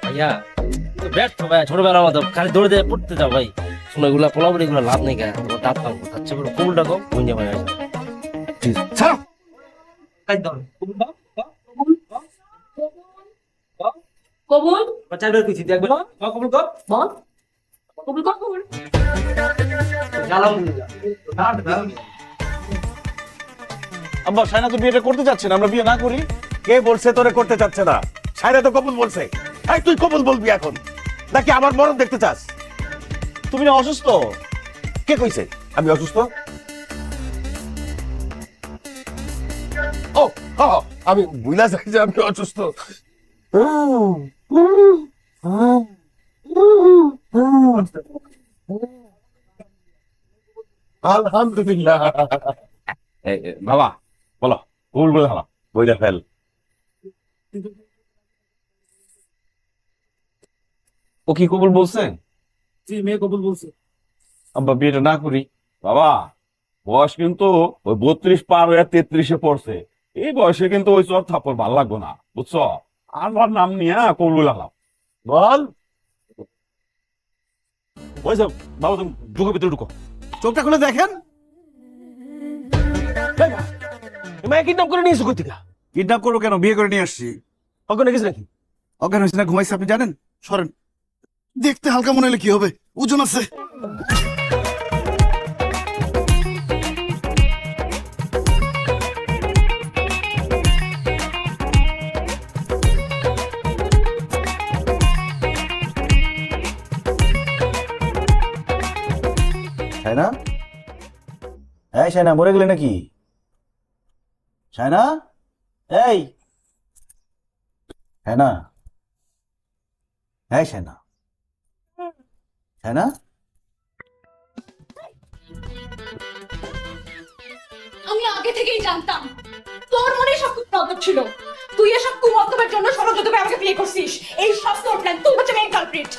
ভাইয়া ব্যর্থ ভাইয়া, ছোটবেলার মতো খালি দৌড়ে দিয়ে পড়তে যাও ভাই। শোনো এগুলা পোলাবলি এগুলো লাভ নেই কেন, তোমার দাঁত কাম করতে হচ্ছে, কবুলটা কম বুঝে ভাই। ছাড়ো। কবুল চারবার কইছি দেখবে না, কবুল কর বল, কবুল কর, কবুল। আব্বা সায়না তো বিয়েটা করতে চাচ্ছে না, আমরা বিয়ে না করি। কে বলছে তোরে করতে চাচ্ছে না? সায়না তো কবুল বলছে। এই তুই কবুল বলবি এখন নাকি আমার মরণ দেখতে চাস? তুমি না অসুস্থ? কে কইছে আমি অসুস্থ? ও আমি বুঝলা যাই যে আমি অসুস্থ। আলহামদুলিল্লাহ। বাবা বলো, কবুল বলে হালা বইটা ফেল। ও কি কবুল বলছে? জি মেয়ে কবুল বলছে। আব্বা বিয়েটা না করি। বাবা বয়স কিন্তু ওই 32 পার হয়ে 33-এ পড়ছে। এই বয়সে কিন্তু ওই চর থাপ্পড় ভালো লাগবো না, বুঝছো? আমার নাম নিয়ে কবুল বলে হালাম। বল ওই সব বাবা, তুমি ঢুকো, ভিতরে ঢুকো। চোখটা খুলে দেখেন। মেয়ে কিডন্যাপ করে নিয়েছো কোথা থেকে? কিডন্যাপ করবো কেন? বিয়ে করে নিয়ে আসছি। ওখানে গেছে নাকি? অজ্ঞান হয়েছে না ঘুমাইছে আপনি জানেন? সরেন। দেখতে হালকা মনে হলে কি হবে, ওজন আছে। শায়না, এই শায়না মরে গেলে নাকি? শায়না, এই শায়না, এই শায়না, শায়না, আমি আগে থেকেই জানতাম তোর মনে সব কুমতলব ছিল। তুই এসব কুমতলবের জন্য ষড়যন্ত্রে আমাকে বিয়ে করছিস। এই সব তোর প্ল্যান, তুই হচ্ছে মেইন কালপ্রিট।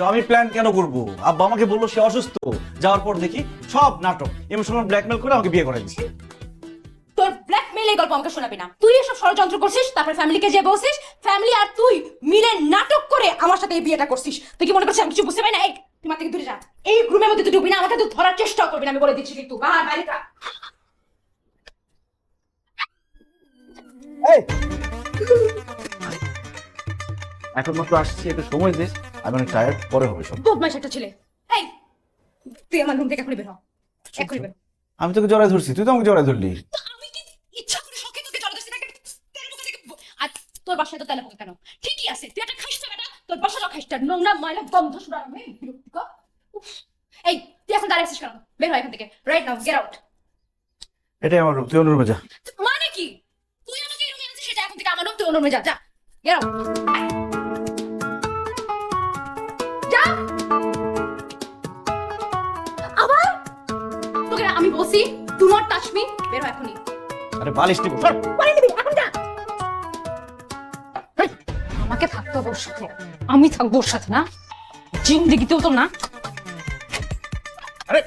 আমি প্ল্যান কেন করবো? আব্বা আমাকে বললো সে অসুস্থ, যাওয়ার পর দেখি সব নাটক, ইমোশনাল ব্ল্যাকমেল করে আমাকে বিয়ে করে দিচ্ছে। তোর ব্ল্যাকমেইল এই গল্প আমাকে শোনাবি না। তুই এসব ষড়যন্ত্র করছিস, তারপর ফ্যামিলিকে যে বলছিস, ফ্যামিলি আর তুই মিলে নাটক করে আমার সাথে এই বিয়েটা করছিস। তুই কি মনে করছিস আমি কিছু বুঝতে পারি না? এই তুই মাথা থেকে দূরে যা। এই রুমের মধ্যে তুই ঢুকবি না, আমাকে তুই ধরার চেষ্টাও করবি না, আমি বলে দিচ্ছি কিন্তু। বাইরে থাক। এখন মাত্র আসছি, একটু সময় দিস, আমি অনেক টায়ার্ড, পরে হবে সব। বদমাইশ একটা ছেলে। এই তুই আমার রুম থেকে এখনই বের হ, এখনই বের হ। আমি তোকে জড়াই ধরছি, তুই তো আমাকে জড়াই ধরলি। তো আমি কি ইচ্ছা করে শখে তোকে জড়া দিচ্ছি নাকি? তেল মুখে থেকে আর তোর বাসায় তো তেল মুখে কেন? ঠিকই আছে, তুই একটা খাইছ বেটা, তোর বাসাটা খাইছটা, নোংরা ময়লা গন্ধ শুনা আমি বিরক্তিকর। উফ। এই তুই এখন দাঁড়িয়ে আছিস কেন? বের হ এখান থেকে, রাইট নাও, গেট আউট। এটাই আমার রুম, তুই অন্য রুমে যা। মানে কি? তুই আমাকে এই রুমে আনছিস, সেটা এখন থেকে আমার রুম, তুই অন্য রুমে যা, যা, গেট আউট। যা। আবার তোকে আমি বলছি ডু নট টাচ মি, বের হ এখনই। আরে বালিশ টিপো। পরে নিবি, এখন যা। হেই, আমাকে থাকতে হবে ওর সাথে, আমি থাকবো ওর সাথে না? জিন্দেগিতেও তো না। আরে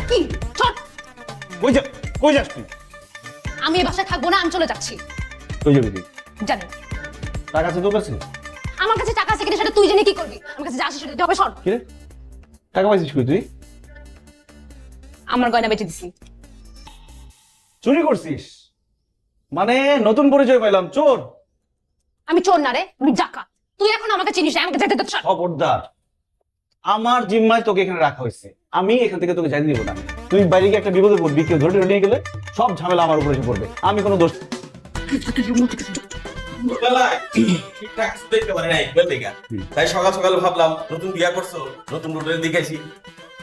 কি চল। কই যাস তুই? আমি এই বাসায় থাকবো না, আমি চলে যাচ্ছি। কই যাবি তুই? জানি টাকা আছে তোর কাছে? আমার কাছে টাকা আছে কিনা সেটা তুই জেনে কি করবি? আমার কাছে যা আছে সেটা দিতে হবে। সর। কি রে, টাকা পাইছিস কই তুই? আমার গয়না বেচে দিছি। চুরি করছিস মানে? নতুন পরিচয় পাইলাম, চোর। আমি চোর না রে, আমি ডাকাত। তুই এখন আমাকে চিনিস না, আমাকে যেতে দে। সর। খবরদার, আমার জিম্মায় তোকে এখানে রাখা হয়েছে, আমি এখান থেকে তোকে যাইতে দিব না। তুই বাইরে গিয়ে একটা বিপদে পড়বি, কেউ ধরে ধরে নিয়ে গেলে সব ঝামেলা আমার উপরে এসে পড়বে। আমি কোনো দোষ ঠিকঠাক দেখতে পারে নাই, বুঝলি কেন? তাই সকাল সকাল ভাবলাম নতুন বিয়া করছো, নতুন রোডের দিকে আইছি।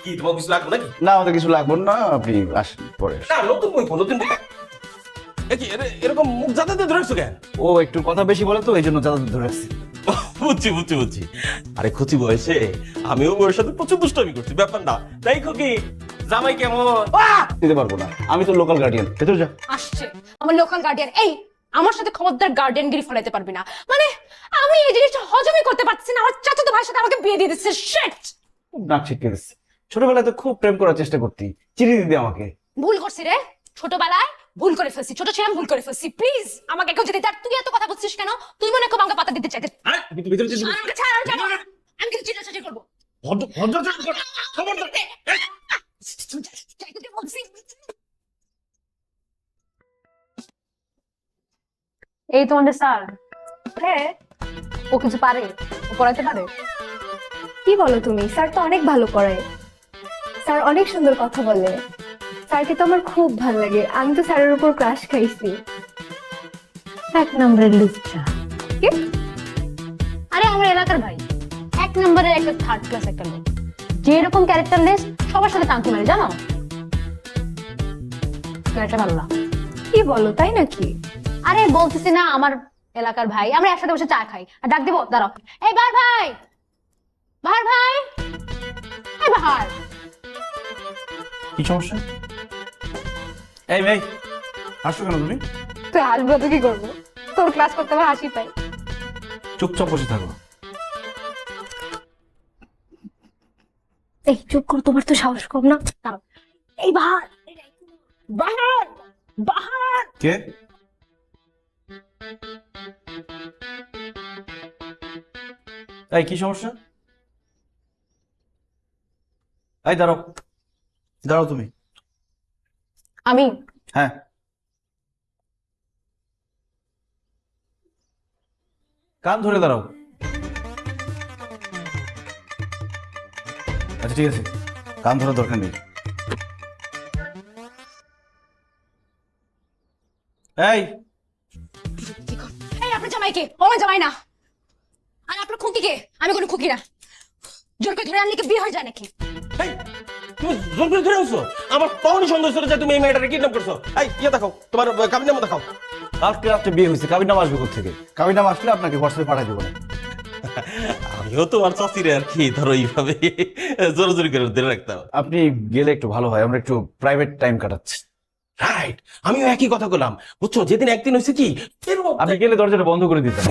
কি তোমার কিছু লাগবে নাকি? না, আমাদের কিছু লাগবে না, আপনি আসেন পরে। না নতুন বই, নতুন বই। এরকম মুখ যাতে ধরেছো কেন? ও একটু কথা বেশি বলে তো, এই জন্য যাদের ধরে রাখছি। বুঝছি। আরে খুচি বয়সে আমিও ওর সাথে প্রচুর দুষ্টামি করছি, ব্যাপার না। তাই খুকি জামাই কেমন? দিতে পারবো না, আমি তো লোকাল গার্ডিয়ান। ভেতর যা। আসছে আমার লোকাল গার্ডিয়ান। এই আমার সাথে খবরদার গার্ডিয়ানগিরি ফলাইতে পারবি না। মানে আমি এই জিনিসটা হজমই করতে পারছি না, আমার চাচাতো ভাইয়ের সাথে আমাকে বিয়ে দিয়ে দিচ্ছে। শিট। নাক ছিটকে দিচ্ছে। ছোটবেলায় তো খুব প্রেম করার চেষ্টা করতি, চিঠি দিদি আমাকে। ভুল করছি রে। ছোটবেলায় ভুল করে ফেলছি, ছোট ছিলাম, ভুল করে ফেলছি, প্লিজ আমাকে কেউ যেতে। আর তুই এত কথা বলছিস কেন? তুই মনে হয় আমাকে পাতা দিতে চাইতে। আরে ভিতরে যে আমাকে ছাড়, আমি কিন্তু চিল্লাচাল্লি করবো। যাই তোকে বলছি। এই তোমাদের স্যার? হ্যাঁ, ও কিছু পারে? ও পড়াতে পারে? কি বলো তুমি? স্যার তো অনেক ভালো পড়ায়, স্যার অনেক সুন্দর কথা বলে, স্যারকে তো আমার খুব ভালো লাগে, আমি তো স্যারের উপর ক্রাশ খাইছি। এক নম্বরের লুচ্চা। কি? আরে আমার এলাকার ভাই, এক নম্বরের একটা থার্ড ক্লাস একটা লোক, যে এরকম ক্যারেক্টারলেস সবার সাথে টানতে মারে, জানো? ক্যারেক্টার ভালো না। কি বলো, তাই নাকি? আরে বলতেছি না, আমার এলাকার ভাই, আমরা একসাথে বসে চা খাই। আর ডাক দিব, দাঁড়াও, এই বাহার ভাই, বাহার ভাই, এই বাহার। কি সমস্যা? এই মেয়ে, হাসছো কেন তুমি? তুই হাসবো তো কি করবো? তোর ক্লাস করতে আমার হাসি পাই। চুপচাপ বসে থাকো। এই চুপ কর, তোমার তো সাহস কম না। এই বাহার, বাহার, বাহার। কে? এই কি সমস্যা? এই দাঁড়াও, দাঁড়াও তুমি। আমি হ্যাঁ, কান ধরে দাঁড়াও। আচ্ছা ঠিক আছে, কান ধরার দরকার নেই। এই এই আপনার জামাইকে? ও আমার জামাই না। আর আপনার খুকিকে? আমি কোনো খুকি না। জোর করে ধরে আনলে কি বিয়ে হয়ে যায় নাকি? এই, তুমি জোর করে ধরে আনছো? আমার তখনই সন্দেহ ছিল যে তুমি এই মেয়েটাকে কিডন্যাপ করছো। এই ইয়ে দেখাও, তোমার কাবিননামা দেখাও। আজকে রাত্রে বিয়ে হয়েছে, কাবির নাম আসবে কোথেকে? কাবির নাম আসলে আপনাকে হোয়াটসঅ্যাপে পাঠাই দেবো না। আমিও তোমার চাচিরে আর কি ধরো এইভাবে জোরাজোরি করে ধরে রাখতাম। আপনি গেলে একটু ভালো হয়, আমরা একটু প্রাইভেট টাইম কাটাচ্ছি। রাইট, আমিও একই কথা বললাম, বুঝছো? যেদিন একদিন হয়েছে কি, আপনি গেলে দরজাটা বন্ধ করে দিতেন।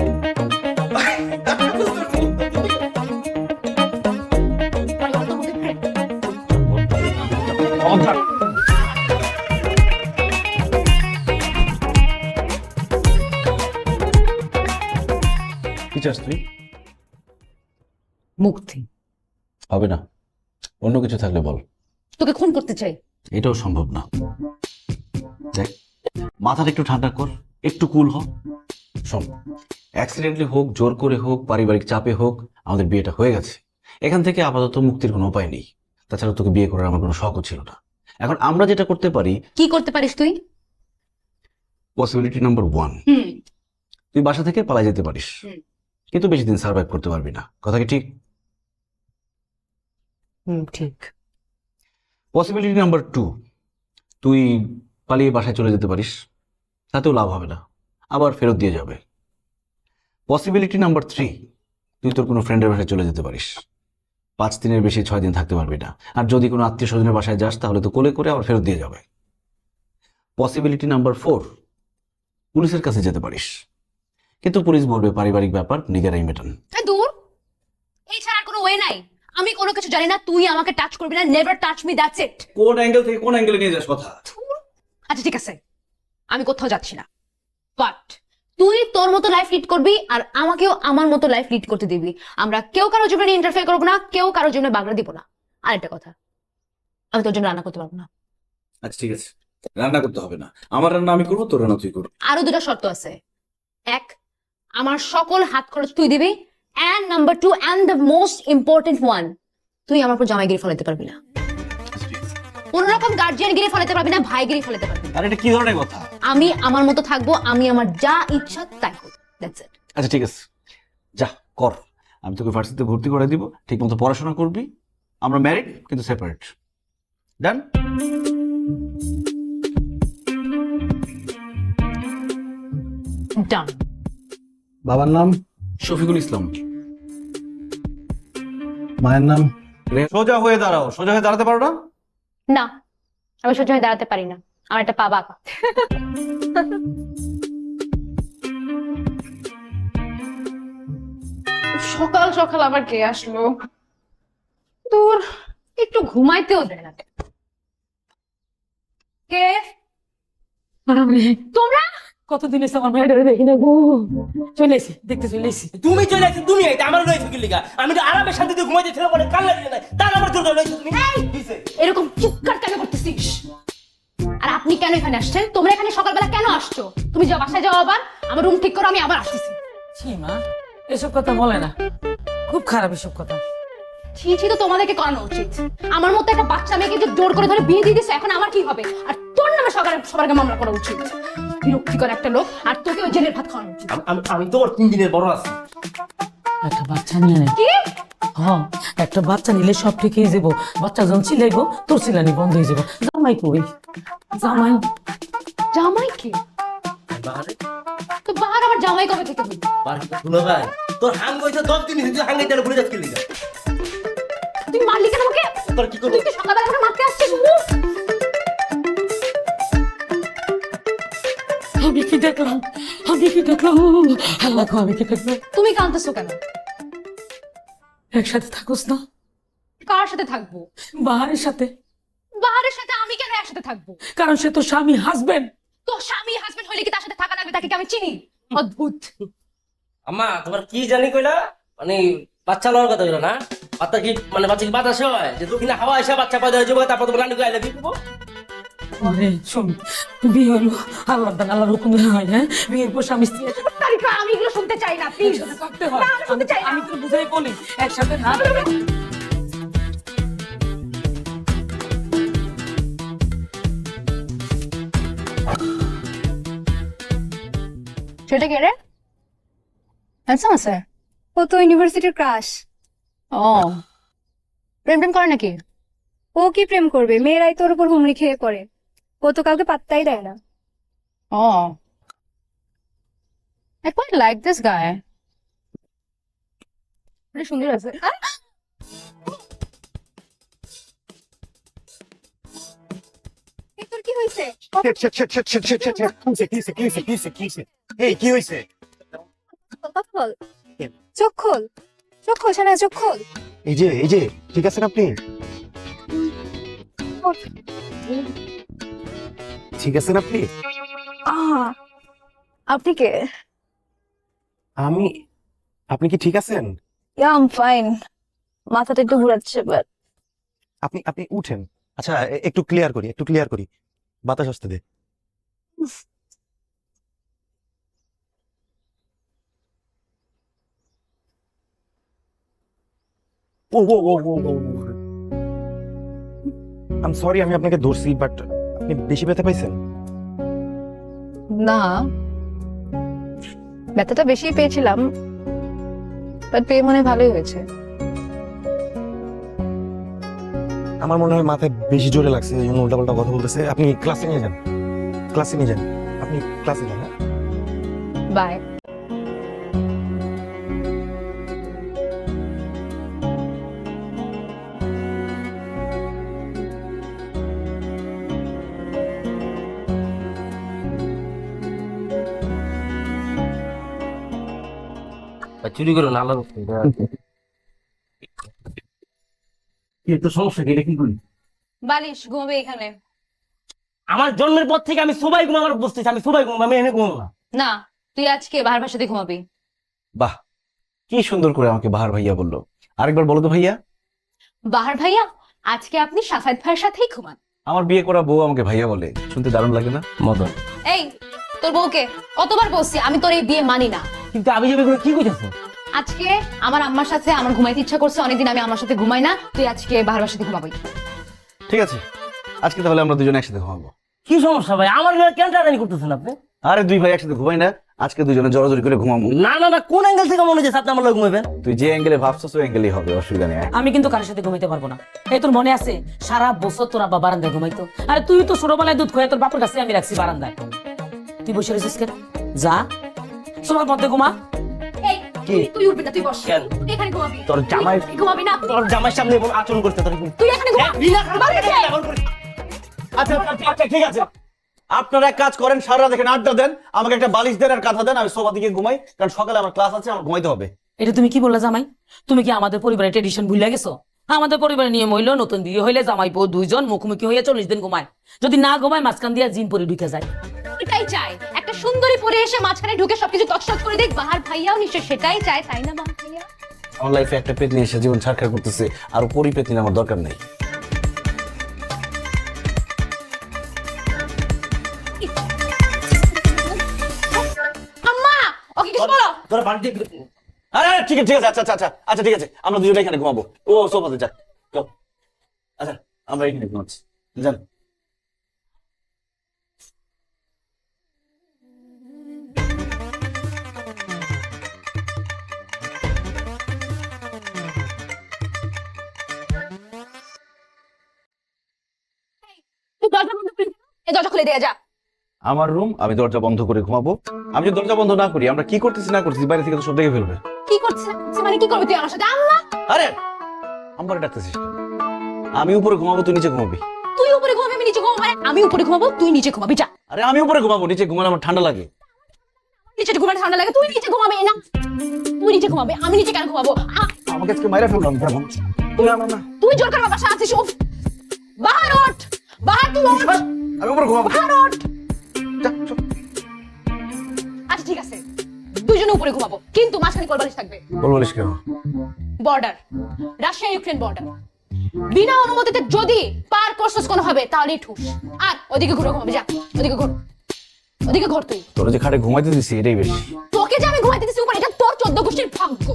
কি চাস তুই? মুক্তি। হবে না, অন্য কিছু থাকলে বল। তোকে খুন করতে চাই। এটাও সম্ভব না। দেখ, মাথাটা একটু ঠান্ডা কর, একটু কুল হ। শোন, অ্যাক্সিডেন্টলি হোক, জোর করে হোক, পারিবারিক চাপে হোক, আমাদের বিয়েটা হয়ে গেছে। এখান থেকে আপাতত মুক্তির কোনো উপায় নেই। তাছাড়া তোকে বিয়ে করার আমার কোনো শখও ছিল না। এখন আমরা যেটা করতে পারি, কি করতে পারিস তুই? পসিবিলিটি নাম্বার 1, তুই বাসা থেকে পালাই যেতে পারিস, কিন্তু বেশি দিন সার্ভাইভ করতে পারবি না। কথা কি ঠিক? ঠিক। পসিবিলিটি নাম্বার 2, তুই পালিয়ে বাসায় চলে যেতে পারিস, তাতেও লাভ হবে না, আবার ফেরত দিয়ে যাবে। পসিবিলিটি নাম্বার 3, তুই তোর কোনো ফ্রেন্ডের বাসায় চলে যেতে পারিস, 5 দিনের বেশি 6 দিন থাকতে পারবি না। আর যদি কোনো আত্মীয় স্বজনের বাসায় যাস, তাহলে তো কোলে করে আবার ফেরত দিয়ে যাবে। পসিবিলিটি নাম্বার 4, পুলিশের কাছে যেতে পারিস, কিন্তু পুলিশ বলবে পারিবারিক ব্যাপার, নিজেরাই মেটান। দূর, এই ছাড়া আর কোনো ওয়ে নাই। আমি কোনো কিছু জানি না, তুই আমাকে টাচ করবি না। Never touch me, that's it. কোন অ্যাঙ্গেল থেকে কোন অ্যাঙ্গেলে নিয়ে যাস কথা? আচ্ছা ঠিক আছে, আমি কোথাও যাচ্ছি না, বাট তুই তোর মতো লাইফ লিড করবি আর আমাকেও আমার মতো লাইফ লিড করতে দিবি। আমরা কেউ কারো জীবনে ইন্টারফেয়ার করবো না, কেউ কারো জীবনে বাগড়া দিব না। আর একটা কথা, আমি তোর জন্য রান্না করতে পারবো না। আচ্ছা ঠিক আছে, রান্না করতে হবে না, আমার রান্না আমি করবো, তোর রান্না তুই করবি। আরো দুটো শর্ত আছে। এক, আমার সকল হাত খরচ তুই দিবি। And number 2, and the most important one, তুই আমার উপর জামাইগিরি ফলাতে পারবি না। কোন রকম গার্জিয়ানগিরি ফলাতে পারবি না, ভাইগিরি ফলাতে পারবি না। আর এটা কি ধরনের কথা? আমি আমার মতো থাকবো, আমি আমার যা ইচ্ছা তাই করব, দ্যাটস ইট। আচ্ছা ঠিক আছে, যা কর, আমি তোকে ভার্সিটিতে ভর্তি করে দিব, ঠিক মতো পড়াশোনা করবি। আমরা ম্যারিড কিন্তু সেপারেট। ডান? ডান। বাবার নাম? শফিকুল ইসলাম। মায়ের নাম? সোজা হয়ে দাঁড়াও। সোজা হয়ে দাঁড়াতে পারো না? না, আমি সোজা হয়ে দাঁড়াতে পারি না, আমার একটা পা বাঁকা। সকাল সকাল আবার কে আসলো? দূর, একটু ঘুমাইতেও দেয় না। কে? তোমরা কতদিন এসে আমার মেয়েটারে দেখি না গো, চলে এসি দেখতে চলে এসি। তুমি চলে আসছো, তুমি এটা আমার লইছো কি লিগা? আমি তো আরামে শান্তিতে ঘুমাইতে ছিল বলে কাল লাগে না, তার আমার জোর লইছো তুমি। কিসে? এরকম চিৎকার কেন করতেছিস? আর আপনি কেন এখানে আসছেন? তোমরা এখানে সকালবেলা কেন আসছো? তুমি যাও, বাসায় যাও, আবার আমার রুম ঠিক করো, আমি আবার আসতেছি। ছি মা, এসব কথা বলে না, খুব খারাপ এসব কথা। ছি ছি তো তোমাদেরকে করানো উচিত। আমার মতো একটা বাচ্চা মেয়েকে যে জোর করে ধরে বিয়ে দিয়ে দিছে, এখন আমার কি হবে? আর তোর নামে সবার আগে মামলা করা উচিত। বিরক্তিকর একটা লোক, আর তোকে ওই জেলের ভাত খাওয়ানো উচিত। আমি তো 3 দিনের বড় আছি। একটা বাচ্চা নিয়ে নে। কি? হ্যাঁ, একটা বাচ্চা নিলে সব ঠিক হয়ে যাবো। বাচ্চা যখন চিলাইবো তোর চিলানি বন্ধ হয়ে যাবো। জামাই কই? জামাই জামাই কি? বাহারে তো বাহার আমার জামাই কবে থেকে হইল? বাহারে দুলা ভাই, তোর হাঙ্গ হইছে 10 দিন হইছে, হাঙ্গাইতে ভুলে যাচ্ছিস কি লিগা? তুই মারলি কেন আমাকে? তোর কি করব? তুই কি সকালবেলা আমাকে মারতে আসছিস? আমি কি দেখলাম? আমি কি দেখলাম? আল্লাহ গো, আমি কি দেখলাম? তুমি কাঁদতেছো কেন? একসাথে থাকুস না? কার সাথে থাকবো? বাহারের সাথে। বাহারের সাথে আমি কেন একসাথে থাকবো? কারণ সে তো স্বামী, হাজবেন্ড। তো স্বামী হাজবেন্ড হইলে কি তার সাথে থাকা লাগবে? তাকে কি আমি চিনি? অদ্ভুত। আম্মা তোমার কি জানি কইলা? মানে বাচ্চা লওয়ার কথা কইলা না? বাচ্চা কি মানে বাচ্চা কি বাতাস হয় যে দক্ষিণে হাওয়া এসে বাচ্চা পয়দা হয়ে যাবে, তারপর তোমার নানি আইলা দিব? আরে শোন, বিয়ে হলো আল্লাহর দান, আল্লাহর হুকুমে হয়। হ্যাঁ, বিয়ের পর স্বামী স্ত্রী তারিকা, আমি এগুলো শুনতে চাই না, প্লিজ। একসাথে থাকতে হয়। না, আমি শুনতে চাই না। আমি তো বুঝাই বলি, একসাথে না। সেটা কে রে? হ্যান্ডসাম আছে? ও তো ইউনিভার্সিটির ক্রাশ। ও, প্রেম প্রেম করে নাকি? ও কি প্রেম করবে? মেয়েরাই তোর উপর হুমড়ি খেয়ে পড়ে। ও তো কাউকে পাত্তাই দেয় না। ও, I quite like this guy. pretty সুন্দর আছে। এই তোর কি হয়েছে? এই কি হয়েছে? কথা বল। চোখ খোল, চোখ খোল, সানা চোখ খোল। এই যে ঠিক আছেন আপনি? ঠিক আছেন আপনি? আপনি কে? আপনি কি ঠিক আছেন? Yeah I am fine. মাথাটা একটু ঘুরাচ্ছে, বাট আপনি উঠেন। আচ্ছা একটু ক্লিয়ার করি বাতাস আসতে দে। আই এম সরি, আমি আপনাকে ধরছি, বাট আপনি বেশি ব্যথা পাইছেন? না, ব্যথাটা বেশি পেয়েছিলাম, বাট পেয়ে মনে হয় ভালোই হয়েছে। আমার মনে হয় মাথায় বেশি জোরে লাগছে, এই জন্য উল্টাপাল্টা কথা বলতেছে। আপনি ক্লাসে নিয়ে যান, আপনি ক্লাসে যান। হ্যাঁ? বাই। চুরি করো না, আল্লাহ কি তো সমস্যা কি? এটা কি করি? বালিশ ঘুমাবে এখানে। আমার জন্মের পর থেকে আমি সবাই ঘুমাবার বসতেছি, আমি সবাই ঘুমাবো, আমি এনে ঘুমাবো না। না, তুই আজকে বাহার ভাষাতে ঘুমাবি। বাহ, কি সুন্দর করে আমাকে বাহার ভাইয়া বললো। আরেকবার বলো তো ভাইয়া। বাহার ভাইয়া, আজকে আপনি সাফায়েত ভাইয়ের সাথেই ঘুমান। আমার বিয়ে করা বউ আমাকে ভাইয়া বলে, শুনতে দারুণ লাগে না? মদন, এই তোর বউকে কতবার বলছি আমি তোর এই বিয়ে মানি না। কিন্তু আমি যাবে কি কইতেছো? আজকে আমার আম্মার সাথে আমার ঘুমাইতে ইচ্ছা করছে, অনেকদিন আমি আমার সাথে ঘুমাই না, তুই আজকে বাহার ভাষাতে ঘুমাবি। ঠিক আছে, আজকে তাহলে আমরা দুজনে একসাথে ঘুমাবো। কি সমস্যা ভাই? আমার ঘরে কেন টানাটানি করতেছেন আপনি? আরে দুই ভাই একসাথে ঘুমাই না, আজকে দুজনে জড়াজড়ি করে ঘুমাবো। না না না, কোন অ্যাঙ্গেল থেকে মনে হচ্ছে আপনি আমার লোক ঘুমাবেন? তুই যে অ্যাঙ্গেলে ভাবছিস ওই অ্যাঙ্গেলই হবে, অসুবিধা নেই। আমি কিন্তু কারোর সাথে ঘুমাইতে পারবো না। এই তোর মনে আছে সারা বছর তোর আব্বা বারান্দায় ঘুমাইতো? আরে তুই তো ছোটবেলায় দুধ খোয়া তোর বাপের কাছে আমি রাখছি বারান্দায়। তুই বসে রয়েছিস কেন? যা সোনার মধ্যে ঘুমা। এই তুই উঠবি না, তুই বস। কেন? তুই এখানে ঘুমাবি। তোর জামাই তুই ঘুমাবি না। তোর জামাইয়ের সামনে এমন আচরণ করতে তোর তুই এখানে ঘুমা। আচ্ছা ঠিক আছে, আপনারা এক কাজ করেন, সারা রাত এখানে আড্ডা দেন, আমাকে একটা বালিশ দেন আর কাঁথা দেন, আমি সোফা দিকে ঘুমাই, কারণ সকালে আমার ক্লাস আছে, আমার ঘুমাইতে হবে। এটা তুমি কি বললা জামাই? তুমি কি আমাদের পরিবারের ট্রেডিশন ভুলে গেছো? আমাদের পরিবারের নিয়ম হইলো নতুন বিয়ে হইলে জামাই বউ দুইজন মুখোমুখি হইয়া 40 দিন ঘুমায়। যদি না ঘুমায় মাঝখান দিয়া জিন পরি ঢুকে যায়। চায়, একটা সুন্দরী পরে এসে মাঝখানে ঢুকে সবকিছু তছনছ করে দেখ। বাহার ভাইয়াও নিশ্চয় সেটাই চায়, তাই না বাহার ভাইয়া? আমার লাইফে একটা পেতনি এসে জীবন ছাড়খাড় করতেছে, আর পরি পেতনি আমার দরকার নেই। আম্মা ওকে কিছু বলো। তোরা বাড়িতে আরে আরে, ঠিক আছে ঠিক আছে, আচ্ছা আচ্ছা আচ্ছা আচ্ছা ঠিক আছে, আমরা দুজনে এখানে ঘুমাবো। ও সোফাতে যা, চল। আচ্ছা আমরা এখানে ঘুমাচ্ছি, জান। তুই দরজা বন্ধ করে এই দরজা খুলে দিয়ে যা। আমার রুম, আমি দরজা বন্ধ করে ঘুমাবো। আমি যদি দরজা বন্ধ না করি, আমরা কি করতেছি না করতেছি বাইরে থেকে তো সব দেখে ফেলবে। কি করছিস মানে কি করবি তুই আমার সাথে? আম্মা আরে আমার ডাকতেছিস কেন? আমি উপরে ঘুমাবো, তুই নিচে ঘুমাবি। তুই উপরে ঘুমাবি আমি নিচে ঘুমাবো? আমি উপরে ঘুমাবো তুই নিচে ঘুমাবি, যা। আরে আমি উপরে ঘুমাবো, নিচে ঘুমালে আমার ঠান্ডা লাগে। নিচে ঘুমালে ঠান্ডা লাগে, তুই নিচে ঘুমাবি না? তুই নিচে ঘুমাবি, আমি নিচে কেন ঘুমাবো? আমাকে আজকে মাইরা ফেললাম কেমন? তুই জোর করে বাসা আছিস। উফ, বাহার ওঠ, বাহার তুই ওঠ, আমি উপরে ঘুমাবো। বাহার ওঠ। আচ্ছা ঠিক আছে, দুইজনে উপরে ঘুমাবো, কিন্তু মাঝখানে কোলবালিশ থাকবে। বলিস কেন? Border, Russia Ukraine border. বিনা অনুমতিতে যদি পার করছিস কোনো হবে তাহলেই ঠুস। আর ওদিকে ঘুরে ঘুমাবি, যা ওদিকে ঘুর, ওদিকে ঘর। তুই তোর যে খাটে ঘুমাইতে দিছি এটাই বেশি। তোকে যে আমি ঘুমাইতে দিছি উপরে, এটা তোর 14 গোষ্ঠীর ভাগ্য।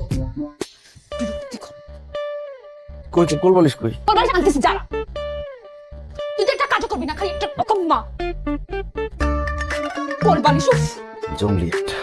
কই কোল বলিস কই? কোলবালিশ আনতেছি, যারা তুই তো একটা কাজও করবি না, খালি একটা অকম্মা কোলবালিশ। উফ জঙ্গলি একটা।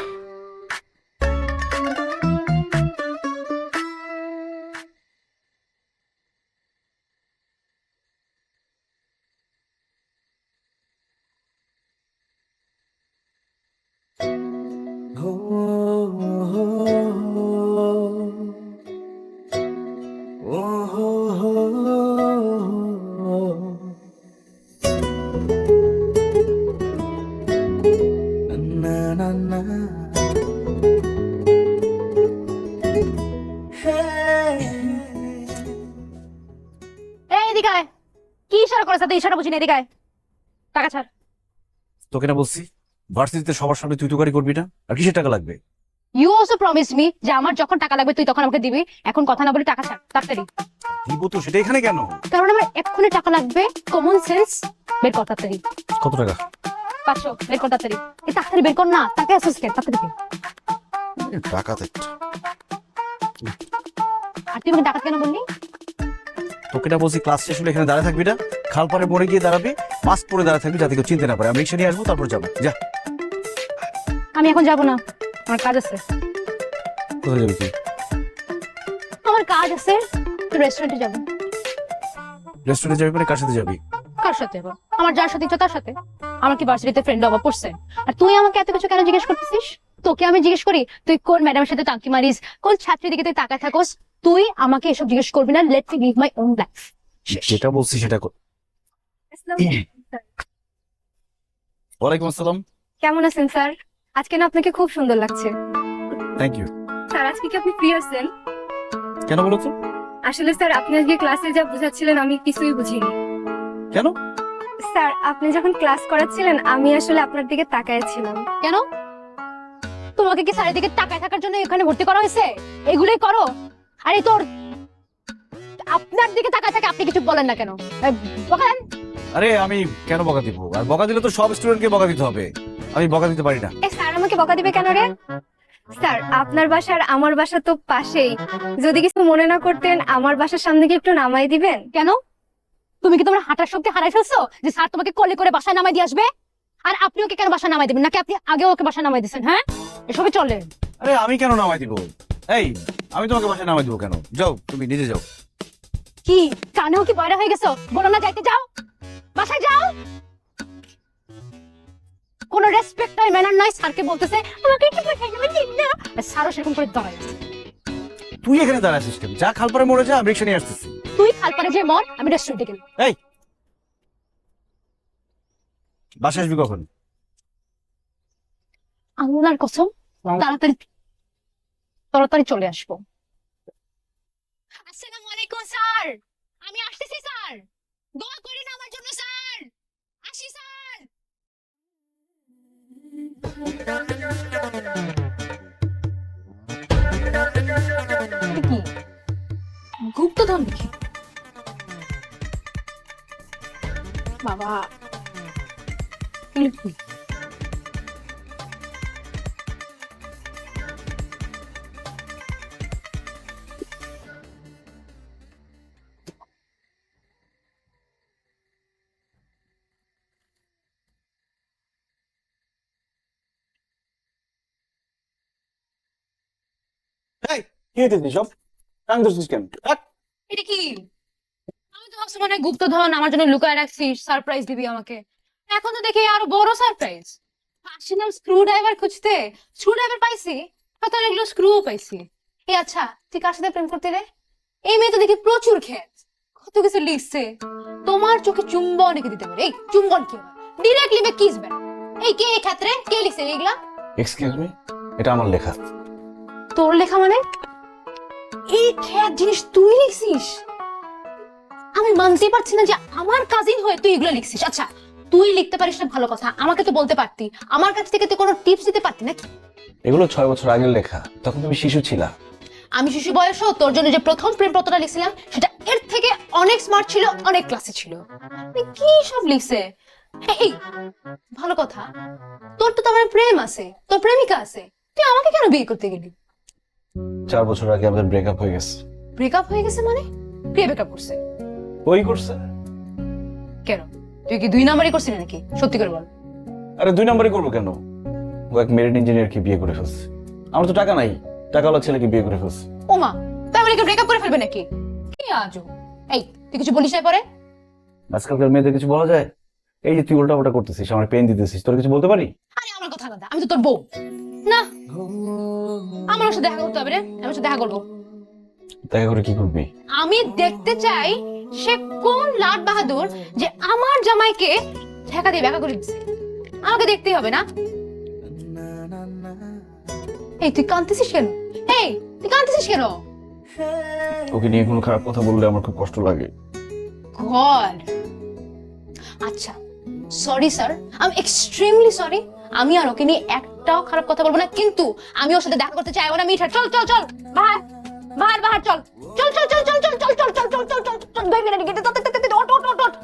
এই এদিকে আয়। কি ইশারা করেছ? তুই ইশারা বুঝি না, এদিকে আয়। টাকা ছাড়। তোকে না বলছি ভার্সিটিতে সবার সামনে তুই তুকারি করবি না, আর কিসের টাকা লাগবে? ইউ অলসো প্রমিস মি যে আমার যখন টাকা লাগবে তুই তখন আমাকে দিবি। এখন কথা না বলে টাকা ছাড় তাড়াতাড়ি। দিব তো, সেটা এখানে কেন? কারণ আমার এক্ষুনি টাকা লাগবে। কমন সেন্স বের কর তাড়াতাড়ি। কত টাকা? 500 বের কর তাড়াতাড়ি। এই তাড়াতাড়ি বের কর না, টাকা আসছে তাড়াতাড়ি বের। টাকা দে। আর তুই আমাকে টাকা কেন বললি? তোকে না বলছি ক্লাস শেষ হলে এখানে দাঁড়ায় থাকবি না, খাল পাড়ে মোড়ে গিয়ে দাঁড়াবি, মাস্ক পরে দাঁড়ায় থাকবি যাতে কেউ চিনতে না পারে। আমি রিক্সা নিয়ে আসবো, তারপর যাবো। যা। আমি এখন যাব না, আমার কাজ আছে। কোথায় যাবি তুই? আমার কাজ আছে, রেস্টুরেন্টে যাব। রেস্টুরেন্টে যাবি মানে কার সাথে যাবি? কার সাথে আবার? আমার যার সাথে ইচ্ছা তার সাথে। আমার কি ভার্সিটিতে ফ্রেন্ড অভাব পড়ছে? আর তুই আমাকে এত কিছু কেন জিজ্ঞেস করতেছিস? তোকে আমি জিজ্ঞেস করি তুই কোন ম্যাডামের সাথে টাঙ্কি মারিস, কোন ছাত্রীর দিকে তুই তাকায় থাকোস? তুই আমাকে এসব জিজ্ঞেস করবি না। Let me live my own life. যেটা বলছি সেটা কর। ওয়ালাইকুম আসসালাম। কেমন আছেন স্যার? আজকে না আপনাকে খুব সুন্দর লাগছে। Thank you. স্যার আজকে কি আপনি ফ্রি আছেন? কেন বলো তো? আসলে স্যার আপনি আজকে ক্লাসে যা বুঝাচ্ছিলেন আমি কিছুই বুঝিনি। কেন? স্যার আপনি যখন ক্লাস করাচ্ছিলেন আমি আসলে আপনার দিকে তাকাইছিলাম। কেন? তোমাকে কি স্যারের দিকে তাকায় থাকার জন্য এখানে ভর্তি করা হয়েছে? এগুলোই করো? আরে তোর আপনার দিকে তাকায় থাকে, আপনি কিছু বলেন না কেন? বলেন। আরে আমি কেন বকা দিব? আর বকা দিলে তো সব স্টুডেন্টকে বকা দিতে হবে, আমি বকা দিতে পারি না। স্যার আমাকে বকা দিবে কেন রে? স্যার আপনার বাসা আর আমার বাসা তো পাশেই, যদি কিছু মনে না করতেন আমার বাসার সামনে কি একটু নামাই দিবেন? কেন? তুমি কি তোমার হাঁটার শক্তি হারাই ফেলছো যে স্যার তোমাকে কোলে করে বাসায় নামাই দিয়ে আসবে? আর আপনি ওকে কেন বাসায় নামাই দিবেন? নাকি আপনি আগে ওকে বাসায় নামাই দিয়েছেন? হ্যাঁ, এসবই চলে। আরে আমি কেন নামাই দিব? এই আমি তোমাকে বাসায় নামাই দিব কেন? যাও, তুমি নিজে যাও। কি কানেও কি বয়রা হয়ে গেছো? বলো না যাইতে, যাও বাসায় যাও। কোনো রেসপেক্ট নাই, ম্যানার নাই। স্যারকে বলতেছে আমাকে একটু বাসায় যাবেন না, আর স্যারও সেরকম করে দাঁড়ায় আছে। তুই এখানে দাঁড়াছিস কেন? যা খালপাড়ে মোড়ে যা, আমি রিক্সা নিয়ে আসতেছি। তুই খালপাড়ে যে মর, আমি রেস্টুরেন্টে গেলাম। এই বাসায় আসবি কখন? আল্লাহর কসম তাড়াতাড়ি তাড়াতাড়ি চলে আসবো। আসসালামু আলাইকুম স্যার, আমি আসতেছি স্যার, দোয়া করেন আমার জন্য স্যার। আসি স্যার। কি গুপ্তধন দেখি বাবা এগুলো কি? এই কি হইতেছে সব টাং ধরছিস কেন? এটা কি? আমি তো ভাবছি মনে হয় গুপ্তধন আমার জন্য লুকায় রাখছিস, সারপ্রাইজ দিবি আমাকে। এখন তো দেখি আরো বড় সারপ্রাইজ। আসছিলাম স্ক্রু ড্রাইভার খুঁজতে, স্ক্রু ড্রাইভার পাইছি, কত এগুলো স্ক্রুও পাইছি। এই আচ্ছা, তুই কার সাথে প্রেম করতে রে? এই মেয়ে তো দেখি প্রচুর খেত, কত কিছু লিখছে। তোমার চোখে চুম্বন রেখে দিতে পারে। এই চুম্বন কি? ডিরেক্টলি বে কিস বে। এই কে এই ক্ষেত্রে কে লিখছে এগুলা? এক্সকিউজ মি, এটা আমার লেখা। তোর লেখা মানে? এই খেত জিনিস তুই লিখছিস? আমি মানতেই পারছি না যে আমার কাজিন হয়ে তুই এগুলো লিখছিস। আচ্ছা তুই লিখতে পারিস না ভালো কথা, আমাকে তো বলতে পারতি, আমার কাছ থেকে তুই কোনো টিপস দিতে পারতি নাকি? এগুলো 6 বছর আগের লেখা, তখন তুমি শিশু ছিলা। আমি শিশু বয়সও তোর জন্য যে প্রথম প্রেমপত্রটা লিখছিলাম সেটা এর থেকে অনেক স্মার্ট ছিল, অনেক ক্লাসে ছিল। কি সব লিখছে? এই ভালো কথা, তোর তো তোমার প্রেম আছে, তোর প্রেমিকা আছে, তুই আমাকে কেন বিয়ে করতে গেলি? 4 বছর আগে আমাদের ব্রেকআপ হয়ে গেছে। ব্রেকআপ হয়ে গেছে মানে? কে ব্রেকআপ করছে? ওই করছে। কেন, তুই কি 2 নাম্বারই করছিলি নাকি? সত্যি করে বল। আরে 2 নম্বরই করবো কেন? ও এক মেরিন ইঞ্জিনিয়ারকে বিয়ে করে ফেলছে। আমার তো টাকা নাই, টাকাওয়ালা ছেলেকে বিয়ে করে ফেলছে। ওমা, তাই বলে কি ব্রেকআপ করে ফেলবে নাকি? কি আজব। এই তুই কিছু বলিস না পরে? আজকালকার মেয়েদের কিছু বলা যায়? এই যে তুই উল্টা পাল্টা করতেছিস, আমার পেন দিতেছিস, তোর কিছু বলতে পারি? আরে আমার কথা কথা, আমি তো তোর বউ না। আমার সাথে দেখা করতে হবে রে, আমার সাথে দেখা করবো। দেখা করে কি করবি? আমি দেখতে চাই সে কোন লাট বাহাদুর যে আমার জামাইকে ঠেকা দিয়ে দেখা করে দিচ্ছে। আমাকে দেখতেই হবে না? এই তুই কাঁদতেছিস কেন? এই তুই কাঁদতেছিস কেন? ওকে নিয়ে কোনো খারাপ কথা বললে আমার খুব কষ্ট লাগে। গড, আচ্ছা সরি স্যার, আমি এক্সট্রিমলি সরি। আমি আর ওকে নিয়ে একটাও খারাপ কথা বলবো না, কিন্তু আমি ওর সাথে দেখা করতে চাই না। মিঠার চল চল চল, বাহার বাহার বাহার চল চল চল চল চল চল চল চল চল চল চল চল চল 2 মিনিট গেটে ওট ওট ওট ওট।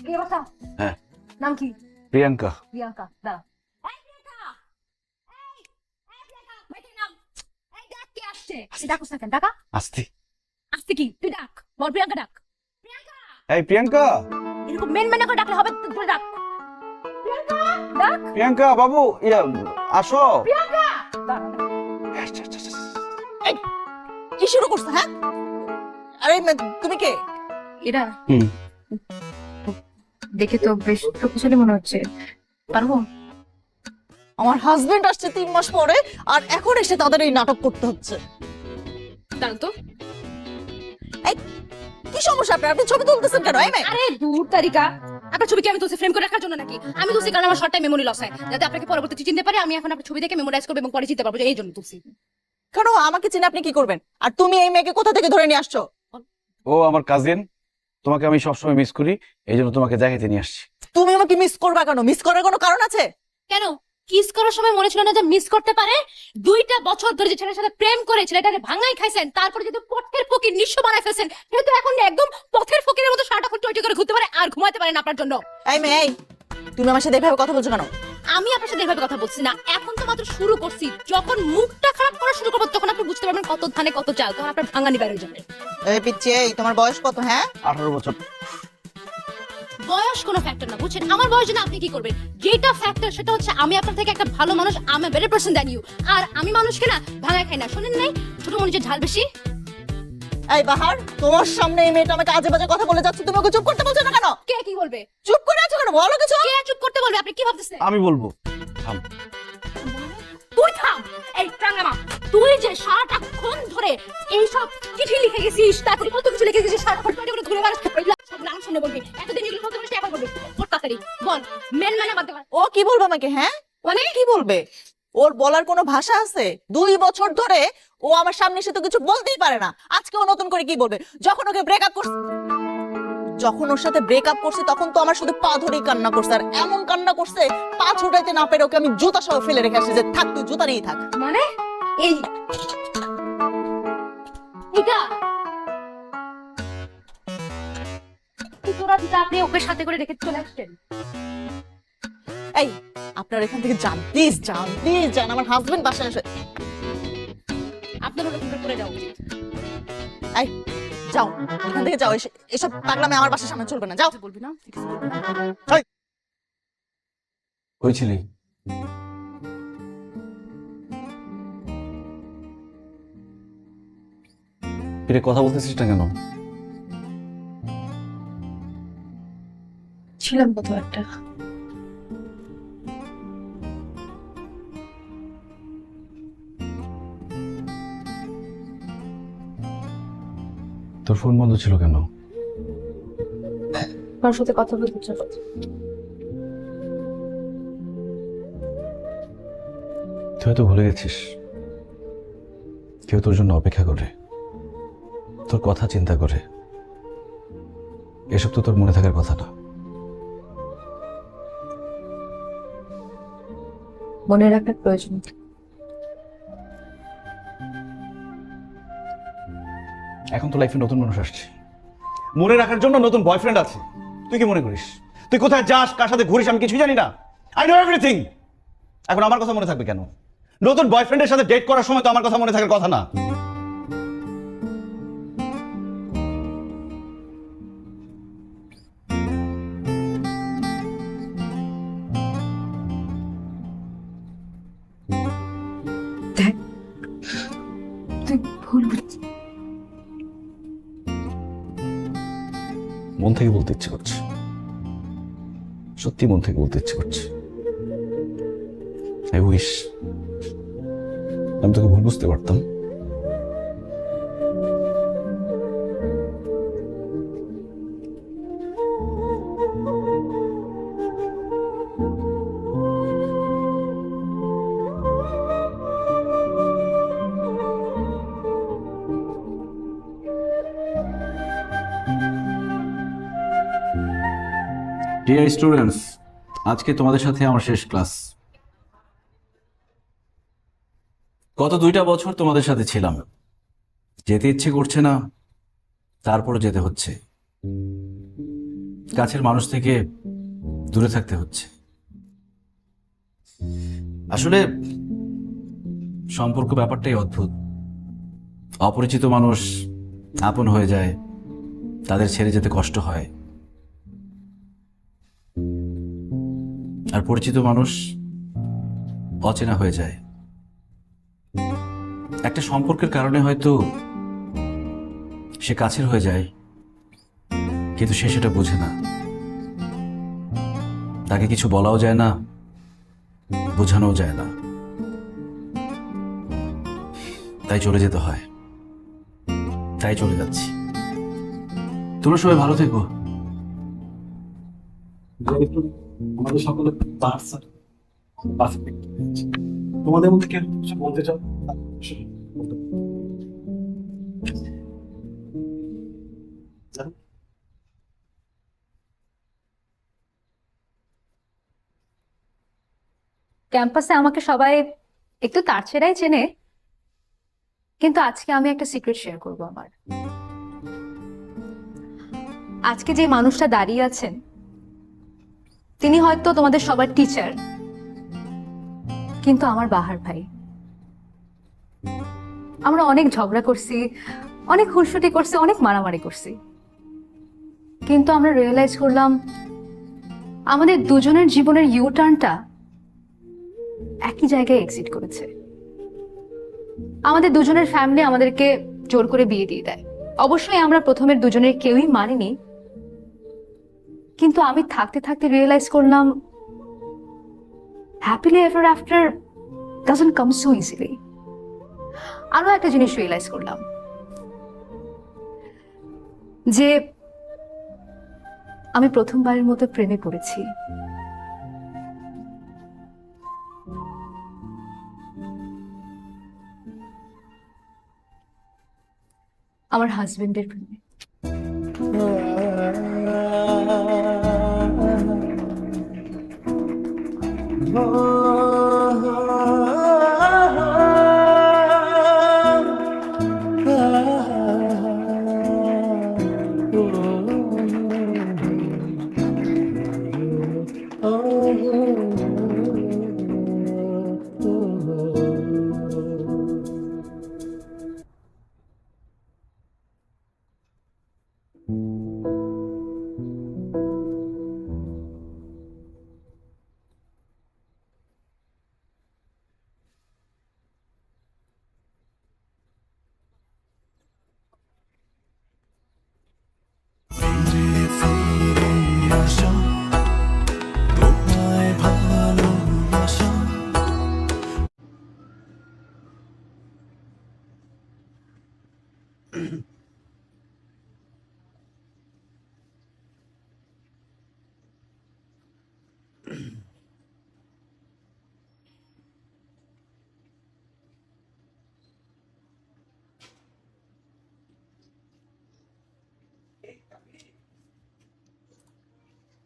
কি অবস্থা? হ্যাঁ, নাম কি? প্রিয়াঙ্কা। প্রিয়াঙ্কা, দাঁড়া। এই প্রিয়াঙ্কা, এই প্রিয়াঙ্কা, বাইরে নাম। এই ডাক কে আসছে? ডাকুস না কেন? ডাকা আস্তে আসছে কি? তুই ডাক, বল প্রিয়াঙ্কা ডাক। প্রিয়াঙ্কা, এই প্রিয়াঙ্কা, এরকম মেন মেন করে ডাকলে হবে? তুই ডাক প্রিয়াঙ্কা, ডাক প্রিয়াঙ্কা বাবু, আসো। প্রিয়াঙ্কা। কি শুরু করছো? হ্যাঁ, আরে তুমি কে? এরা হুম, দেখে তো বেশ শক্তিশালী মনে হচ্ছে, পারবো? আমার হাজবেন্ড আসছে 3 মাস পরে, আর এখন এসে তাদের এই নাটক করতে হচ্ছে। দাঁড়ান তো। এই কি সমস্যা আপনার? আপনি ছবি তুলতেছেন কেন? এই মেয়ে, আরে দূর তারিকা, আপনার ছবি কি আমি তুলছি ফ্রেম করে রাখার জন্য নাকি? আমি তুলছি কারণ আমার শর্ট টাইম মেমোরি লস হয়, যাতে আপনাকে পরবর্তীতে চিনতে পারে। আমি এখন আপনার ছবি দেখে মেমোরাইজ করব এবং পরে চিনতে পারবো, এই জন্য তুলছি। কেন আমাকে চিনে আপনি কি করবেন? আর তুমি এই মেয়েকে কোথা থেকে ধরে নিয়ে আসছো? ও আমার কাজিন, তোমাকে আমি সবসময় মিস করি, এই জন্য তোমাকে দেখাইতে নিয়ে আসছি। তুমি আমাকে মিস করবা কেন? মিস করার কোনো কারণ আছে? কেন, কিস করার সময় মনে ছিল না যে মিস করতে পারে? 2টা বছর ধরে যে ছেলের সাথে প্রেম করে ছেলেটাকে ভাঙাই খাইছেন, তারপরে যদি পথের ফকির নিঃস্ব বানাই ফেলছেন, সেটা তো এখন একদম পথের ফকিরের মতো সারাটা টয়টি করে ঘুরতে পারে আর ঘুমাতে পারে না আপনার জন্য। এই মেয়ে, এই তুমি আমার সাথে এভাবে কথা বলছো কেন? আমি আপনার সাথে এভাবে কথা বলছি না, এখন তো মাত্র শুরু করছি। যখন মুখটা খারাপ করা শুরু করবো তখন আপনি বুঝতে পারবেন কত ধানে কত চাল, তখন আপনার ভাঙানি বের হয়ে যাবে। এই পিচ্ছি, এই তোমার বয়স কত? হ্যাঁ, 18 বছর। বয়স কোনো ফ্যাক্টর না, বুঝছেন? আমার বয়স জন্য আপনি কি করবেন? যেটা ফ্যাক্টর সেটা হচ্ছে আমি আপনার থেকে একটা ভালো মানুষ, আমি বেটার পারসন দ্যান ইউ। আর আমি মানুষকে না ভাঙায় খাই না, শোনেন নাই? ছোট মরিচের ঝাল বেশি। এই বাহার, তোমার সামনে এই মেয়েটা আমাকে আজে বাজে কথা বলে যাচ্ছে, তুমি ওকে চুপ করতে বলছো না কেন? কে কি বলবে? চুপ করে আছো কেন? বলো কিছু। কে চুপ করতে বলবে? আপনি কি ভাবতেছেন? আমি বলবো। থাম। তুই থাম। এই টাঙ্গামা, তুই যে সারাক্ষণ ধরে এইসব চিঠি লিখে গেছিস, তারপরে কত কিছু লিখে গেছিস, সারাক্ষণ টয়টি করে ঘুরে বেড়াস, সব নাম শুনে বলবি। এতদিন এগুলো বলতে পারিস, এখন বলবি। ওর তাড়াতাড়ি বল, মেন মানে বাদ দে। ও কি বলবে আমাকে? হ্যাঁ, মানে কি বলবে? ওর বলার কোনো ভাষা আছে? 2 বছর ধরে ও আমার সামনে এসে তো কিছু বলতেই পারে না, আজকে ও নতুন করে কি বলবে? যখন ওকে ব্রেকআপ করছে, যখন ওর সাথে ব্রেকআপ করছি তখন তো আমার শুধু পা ধরেই কান্না করছে, আর এমন কান্না করছে পা ছুটাইতে না পেরে ওকে আমি জুতা সহ ফেলে রেখে আসছি যে থাক তুই জুতা নিয়েই থাক। মানে এই এটা তোরা দুটো আপনি ওকে সাথে করে রেখে চলে আসছেন? এই আপনার এখান থেকে যান প্লিজ, যান প্লিজ যান, আমার হাজবেন্ড বাসায় আসে। আপনার ওটা তোমরা করে যাও উচিত। এই যাও এখান থেকে যাও, এসব পাগলামি আমার বাসার সামনে চলবে না, যাও। বলবি না? ঠিক আছে, বলবি না। কই ছিলি? ফিরে কথা বলতেছিস না কেন? ছিলাম কোথাও একটা। তোর ফোন বন্ধ ছিল কেন? কার সাথে কথা বলতে ইচ্ছা করছে। তুই হয়তো ভুলে গেছিস কেউ তোর জন্য অপেক্ষা করে, তোর কথা চিন্তা করে। এসব তো তোর মনে থাকার কথা না। মনে রাখার প্রয়োজন নেই। এখন তো লাইফে নতুন মানুষ আসছে, মনে রাখার জন্য নতুন বয়ফ্রেন্ড আছে। তুই কি মনে করিস তুই কোথায় যাস, কার সাথে ঘুরিস আমি কিছুই জানি না? I know everything. এখন আমার কথা মনে থাকবে কেন? নতুন বয়ফ্রেন্ডের সাথে ডেট করার সময় তো আমার কথা মনে থাকার কথা না। দেখ তুই ভুল বুঝছিস। মন থেকে বলতে ইচ্ছে করছে, সত্যি মন থেকে বলতে ইচ্ছে করছে। আই উইশ আমি তোকে ভুল বুঝতে পারতাম। ডিয়ার স্টুডেন্টস, আজকে তোমাদের সাথে আমার শেষ ক্লাস। গত 2টা বছর তোমাদের সাথে ছিলাম, যেতে ইচ্ছে করছে না, তারপরে যেতে হচ্ছে। কাছের মানুষ থেকে দূরে থাকতে হচ্ছে। আসলে সম্পর্ক ব্যাপারটাই অদ্ভুত। অপরিচিত মানুষ আপন হয়ে যায়, তাদের ছেড়ে যেতে কষ্ট হয়। আর পরিচিত মানুষ অচেনা হয়ে যায়। একটা সম্পর্কের কারণে হয়তো সে কাছের হয়ে যায়, কিন্তু সে সেটা বোঝে না। তাকে কিছু বলাও যায় না, বোঝানোও যায় না, তাই চলে যেতে হয়। তাই চলে যাচ্ছি। তোমরা সবাই ভালো থেকো। আমাদের সকলে তোমাদের মধ্যে কেউ কিছু বলতে চাও? ক্যাম্পাসে আমাকে সবাই একটু তারছেড়াই চেনে, কিন্তু আজকে আমি একটা সিক্রেট শেয়ার করব আমার। আজকে যে মানুষটা দাঁড়িয়ে আছেন তিনি হয়তো তোমাদের সবার টিচার, কিন্তু আমার বাহার ভাই। আমরা অনেক ঝগড়া করছি, অনেক খুনসুটি করছি, অনেক মারামারি করছি, কিন্তু আমরা রিয়েলাইজ করলাম আমাদের দুজনের জীবনের ইউ টার্নটা একই জায়গায় এক্সিট করেছে। আমাদের দুজনের ফ্যামিলি আমাদেরকে জোর করে বিয়ে দিয়ে দেয়। অবশ্যই আমরা প্রথমের দুজনের কেউই মানিনি, কিন্তু আমি থাকতে থাকতে রিয়েলাইজ করলাম happily ever after doesn't come so easily. আরো একটা জিনিস রিয়েলাইজ করলাম যে আমি প্রথমবারের মতো প্রেমে পড়েছি। আমার হাজবেন্ডের প্রেমে।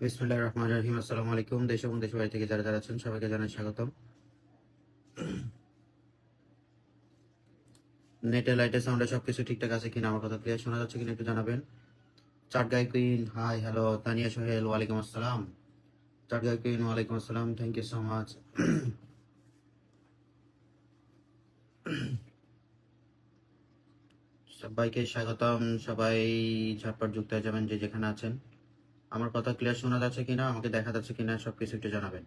বিসমিল্লাহির রহমানির রহিম। আসসালামু আলাইকুম। দেশ এবং দেশের বাইরে থেকে যারা যারা আছেন সবাইকে জানাই স্বাগতম। নেটে লাইটে সাউন্ডে সবকিছু ঠিকঠাক আছে কিনা, আমার কথা ক্লিয়ার শোনা যাচ্ছে কিনা একটু জানাবেন। চাট গাই কুইন হাই হ্যালো। তানিয়া সোহেল ওয়ালাইকুম আসসালাম। চাট গাই কুইন ওয়ালাইকুম আসসালাম, থ্যাংক ইউ সো মাচ। সবাইকে স্বাগতম। সবাই ঝটপট যুক্ত হয়ে যাবেন যে যেখানে আছেন। আমার কথা ক্লিয়ার শোনা যাচ্ছে কিনা, আমাকে দেখা যাচ্ছে কিনা সবকিছু একটু জানাবেন।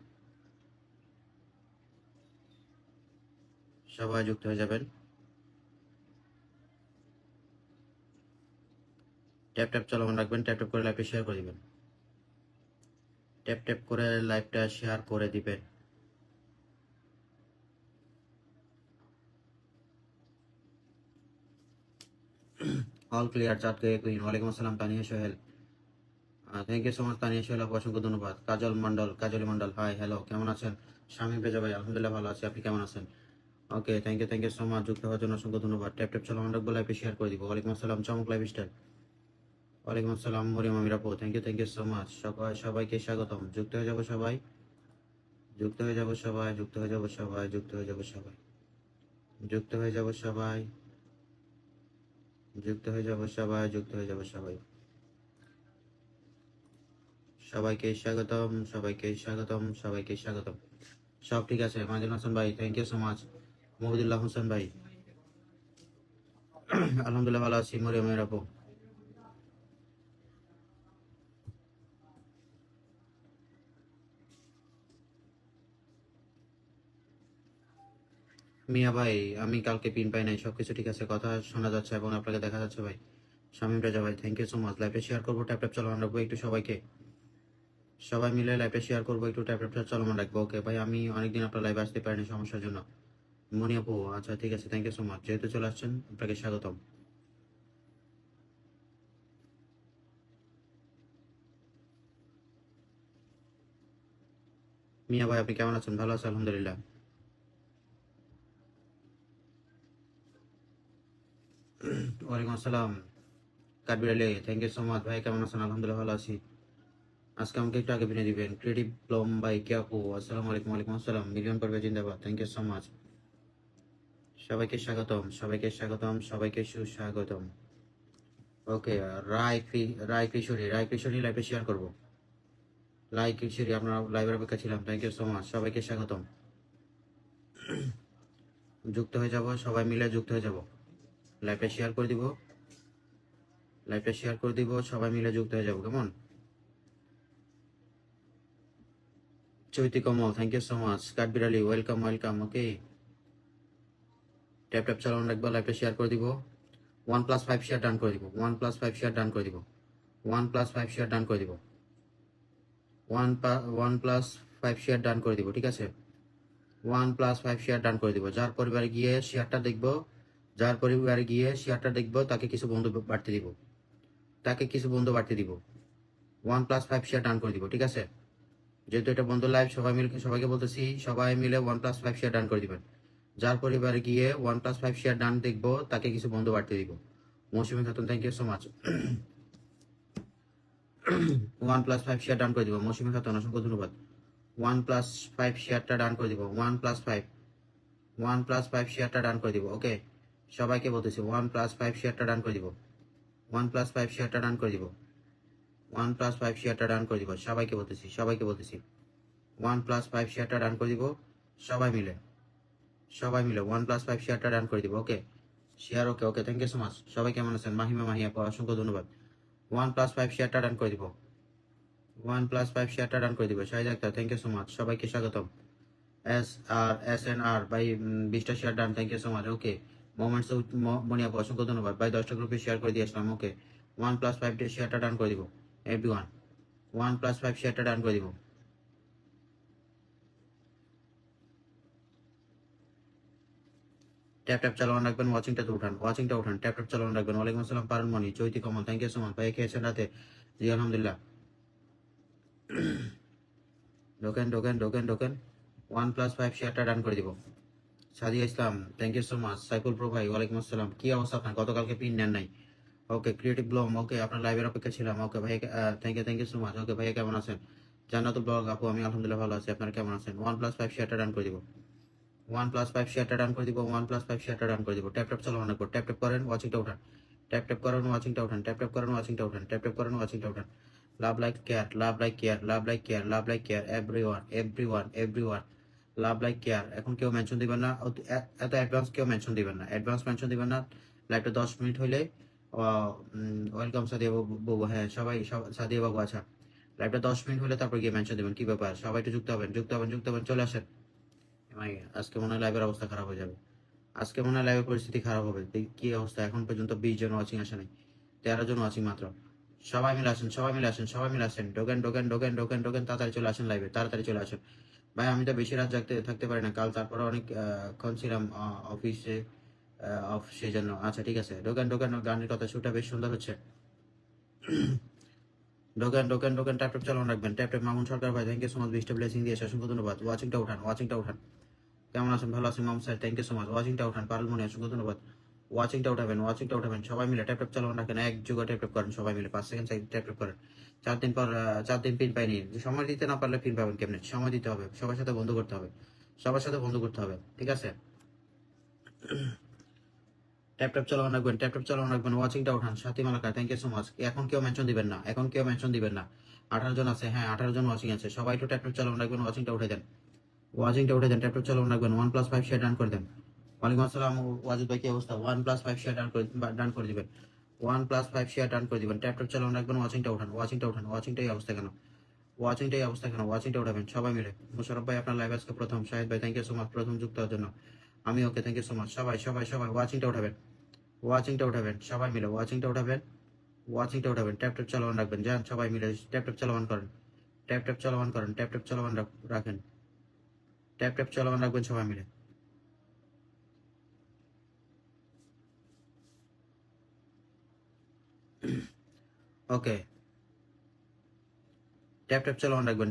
সবাই যুক্ত হয়ে যাবেন। ট্যাপ ট্যাপ চলমান রাখবেন, ট্যাপ ট্যাপ করে লাইভটা শেয়ার করে দিবেন। ট্যাপ ট্যাপ করে লাইভটা শেয়ার করে দিবেন। All clear. চাট গাই কুইন ওয়ালাইকুম আসসালাম। Tania Sohel thank you so much. Tania Sohel আপু অসংখ্য ধন্যবাদ। কাজল মন্ডল হাই হ্যালো, কেমন আছেন? শামীম রেজা ভাই আলহামদুলিল্লাহ ভালো আছি, আপনি কেমন আছেন? ওকে, থ্যাংক ইউ সো মাচ। যুক্ত হওয়ার জন্য অসংখ্য ধন্যবাদ। ট্যাপ ট্যাপ চলমান রাখবো, লাইভে শেয়ার করে দিব। ওয়ালাইকুম আসসালাম চমক লাইফ স্টাইল। ওয়ালাইকুম আসসালাম মরিয়ম আমির আপু, থ্যাংক ইউ সো মাচ। সবাইকে স্বাগতম। যুক্ত হয়ে যাব সবাই, যুক্ত হয়ে যাব সবাই, যুক্ত হয়ে যাব সবাই, যুক্ত হয়ে যাব সবাই, যুক্ত হয়ে যাব সবাই, যুক্ত হয়ে যাব সবাই, যুক্ত হয়ে যাব সবাই। সবাইকে স্বাগতম, সবাইকে স্বাগতম, সবাইকে স্বাগতম। সব ঠিক আছে? মাজিদ হাসান ভাই thank you so much. Mohidullah Hossain ভাই আলহামদুলিল্লাহ ভালো আছি। মরিয়ম আমির আপু মিয়া ভাই আমি কালকে পিন পাই নাই, সবকিছু ঠিক আছে, কথা শোনা যাচ্ছে এবং আপনাকে দেখা যাচ্ছে ভাই। শামীম রেজা ভাই থ্যাংক ইউ সো মাচ। লাইভে শেয়ার করবো, ট্যাপ ট্যাপ চলমান রাখবো একটু সবাইকে। সবাই মিলে লাইভে শেয়ার করবো, একটু ট্যাপ ট্যাপ চলমান রাখবো। ওকে ভাই, আমি অনেকদিন আপনার লাইভে আসতে পারিনি সমস্যার জন্য। মনি আপু আচ্ছা ঠিক আছে, থ্যাংক ইউ সো মাচ। যেহেতু চলে আসছেন আপনাকে স্বাগতম। মিয়া ভাই আপনি কেমন আছেন? ভালো আছেন আলহামদুলিল্লাহ। ওয়ালাইকুম আসসালাম Katbir Ali thank you so much. ভাই কেমন আছেন? আলহামদুলিল্লাহ ভালো আছি। আজকে আমাকে একটু আগে বিনে দিবেন। ক্রিয়েটিভ প্লম ভাই কে আপু আসসালামু আলাইকুম। ওয়ালাইকুম আসসালাম। মিলিয়ন পর্বে জিন্দাবাদ, থ্যাংক ইউ সো মাচ। সবাইকে স্বাগতম, সবাইকে স্বাগতম, সবাইকে সুস্বাগতম। ওকে, রায় কিশোরী লাইভে শেয়ার করবো। রায় কিশোরী আপনার লাইভের অপেক্ষা ছিলাম, থ্যাংক ইউ সো মাচ। সবাইকে স্বাগতম। যুক্ত হয়ে যাব, সবাই মিলে যুক্ত হয়ে যাব। লাইভটা শেয়ার করে দিব, লাইভটা শেয়ার করে দিব, সবাই মিলে যুক্ত হয়ে যাব। কেমন? Chaiti Kamal thank you so much. Kathbir Ali welcome welcome. Okay, tap tap চালান রাখবো, লাইভটা শেয়ার করে দিব। 1+5 শেয়ার ডান করে দিব, 1+5 শেয়ার ডান করে দিব, 1+5 শেয়ার ডান করে দিব, 1+5 শেয়ার ডান করে দিব। ঠিক আছে, 1+5 শেয়ার ডান করে দিব। যার পরিবারে গিয়ে শেয়ারটা দেখবো, যার পরিবারে গিয়ে শেয়ারটা দেখবো তাকে কিছু বন্ধু বাড়তে দিব, তাকে কিছু বন্ধু বাড়তে দিব। 1+5 শেয়ার ডান করে দিব। ঠিক আছে, যেহেতু এটা বন্ধু লাইভ, সবাই মিলে সবাইকে বলতেছি, সবাই মিলে 1+5 শেয়ার ডান করে দিবেন। যার পরিবারে গিয়ে 1+5 শেয়ার ডান দেখবো তাকে কিছু বন্ধু বাড়তে দিব। Mousumi Khatun thank you so much. 1+5 share done করে দিব। মৌসুমী খাতুন অসংখ্য ধন্যবাদ। 1+5 শেয়ারটা ডান করে দিব, 1+5 শেয়ারটা ডান করে দিব। ওকে, সবাইকে বলতেছি 1+5 শেয়ারটা ডান করে দিব, 1+5 শেয়ারটা ডান করে দিব, 1+5 শেয়ারটা ডান করে দিব। সবাইকে বলতেছি 1+5 শেয়ারটা ডান করে দিব, সবাই মিলে 1+5 শেয়ারটা ডান করে দিব। Okay, share okay okay, thank you so much. সবাই কেমন আছেন? মাহিয়া অসংখ্য ধন্যবাদ। 1+5 শেয়ারটা ডান করে দিব, 1+5 শেয়ারটা ডান করে দিব। Shahid Akter, thank you so much. সবাইকে স্বাগতম। SNR ভাই 20টা share done, thank you so much. Okay, moments Monia অসংখ্য ধন্যবাদ ভাই, 10টা গ্রুপে শেয়ার করে দিয়ে আসলাম। ওকে, 1+5 শেয়ারটা ডান করে দিব এভরিওয়ান, 1+5 শেয়ারটা ডান করে দিব। ট্যাপ চালান রাখবেন, ওয়াচিংটা উঠান, ট্যাপ চালান রাখবেন। ওয়ালাইকুম আসসালাম পারুন মনি, চৈতি Kamal, thank you so much ভাই। খেয়েছেন রাতে? জি আলহামদুলিল্লাহ। ঢোকেন 1+5 শেয়ারটা ডান করে দিব। Sadia Islam, thank you so much. Saiful pro ভাই, ওয়ালাইকুম আসসালাম। কি অবস্থা আপনার? গতকালকে পিন নেন নাই। ওকে, ক্রিয়েটিভ ব্লম, ওকে আপনার লাইভের অপেক্ষা ছিলাম। ওকে ভাই, থ্যাংক ইউ সো মাচ। ওকে ভাইয়া কেমন আছেন? জান্নাতুল ব্লগ আপু, আমি আলহামদুলিল্লাহ ভালো আছি, আপনারা কেমন আছেন? 1+5 শেয়ারটা ডান করে দিব, 1+5 শেয়ারটা ডান করে দিব, 1+5 শেয়ারটা ডান করে দিব। ট্যাপ চালানো রাখবো, ট্যাপ করেন, ওয়াচিংটা উঠান, ট্যাপ করেন, ওয়াচিংটা উঠান, ট্যাপ করেন, ওয়াচিংটা উঠান। Love like care everyone, love like care. এখন কেউ মেনশন দিবেন না, এত অ্যাডভান্স কেউ মেনশন দিবেন না, লাইভটা 10 মিনিট হইলে ওয়েলকাম সাদিয়া বাবু, হ্যাঁ সবাই সাদিয়া বাবু, আচ্ছা লাইভটা 10 মিনিট হলে তারপর গিয়ে মেনশন দিবেন। কি ব্যাপার, সবাই একটু যুক্ত হবেন, চলে আসেন। আজকে মনে হয় লাইভের অবস্থা খারাপ হয়ে যাবে, আজকে মনে হয় লাইভের পরিস্থিতি খারাপ হবে। কি অবস্থা, এখন পর্যন্ত 20 জন ওয়াচিং আসে নাই, 13 জন ওয়াচিং মাত্র। সবাই মিলে আসেন, ঢোকেন, তাড়াতাড়ি চলে আসেন লাইভে, তাড়াতাড়ি চলে আসেন ভাই। আমি তো বেশি রাত থাকতে পারি না, কাল তারপরে অনেক ক্ষণ ছিলাম অফিসে অফ, সেই জন্য। আচ্ছা ঠিক আছে, ঢোকেন, গানের কথা শুটা বেশ সুন্দর হচ্ছে। ঢোকেন, ট্যাপ চালানো রাখবেন, ট্যাপ মামুন সরকার ভাই, থ্যাংক ইউ সো মাচ। 20টা ব্লেসিং দিয়ে অসংখ্য ধন্যবাদ। ওয়াচিংটা উঠান। কেমন আছেন? ভালো আছেন Mamun sir, thank you so much. ওয়াচিংটা উঠান, পারুল মনে অসংখ্য ধন্যবাদ। ওয়াচিংটা উঠাবেন, সবাই মিলে ট্যাপ চালানো রাখেন, এক যুগে ট্যাপ করেন সবাই মিলে, 5 সেকেন্ড ট্যাপ করেন। 4 দিন পিন পাইনি, সময় দিতে না পারলে পিন পাবেন কেমনে? সময় দিতে হবে, সবার সাথে বন্ধু করতে হবে, ঠিক আছে? ট্যাপ চালানো রাখবেন, ওয়াচিংটা উঠান। সাথী মালাকা, থ্যাংক ইউ সো মাচ। এখন কেউ মেনশন দিবেন না, 18 জন আছে, হ্যাঁ 18 জন ওয়াচিং আছে। সবাই একটু ট্যাপ চালানো রাখবেন, ওয়াচিংটা উঠে দেন, ট্যাপ চালানো রাখবেন। 1+5 শেয়ার ডান করে দেন। ওয়ালাইকুম আসসালাম ওয়াজিদ ভাই, কি অবস্থা? 1+5 শেয়ার ডান করে দিবেন, 1+5 শেয়ার ডান করে দিবেন। ট্যাপ চালানো রাখবেন, ওয়াচিংটা উঠান। ওয়াচিংটাই অবস্থা কেন? ওয়াচিংটা উঠাবেন সবাই মিলে। মুশারফ ভাই, আপনার লাইভ আজকে প্রথম। শাহিদ ভাই, থ্যাংক ইউ সো মাচ প্রথম যুক্ত হওয়ার জন্য। আমি ওকে, থ্যাংক ইউ সো মাচ। সবাই ওয়াচিংটা উঠাবেন, সবাই মিলে ওয়াচিংটা উঠাবেন। ট্যাপ চালানো রাখবেন, যান সবাই মিলে ট্যাপ চালানো করেন, ট্যাপ চালানো রাখেন, ট্যাপ চালানো রাখবেন সবাই মিলে। ওকে, ট্যাপ চালানো রাখবেন,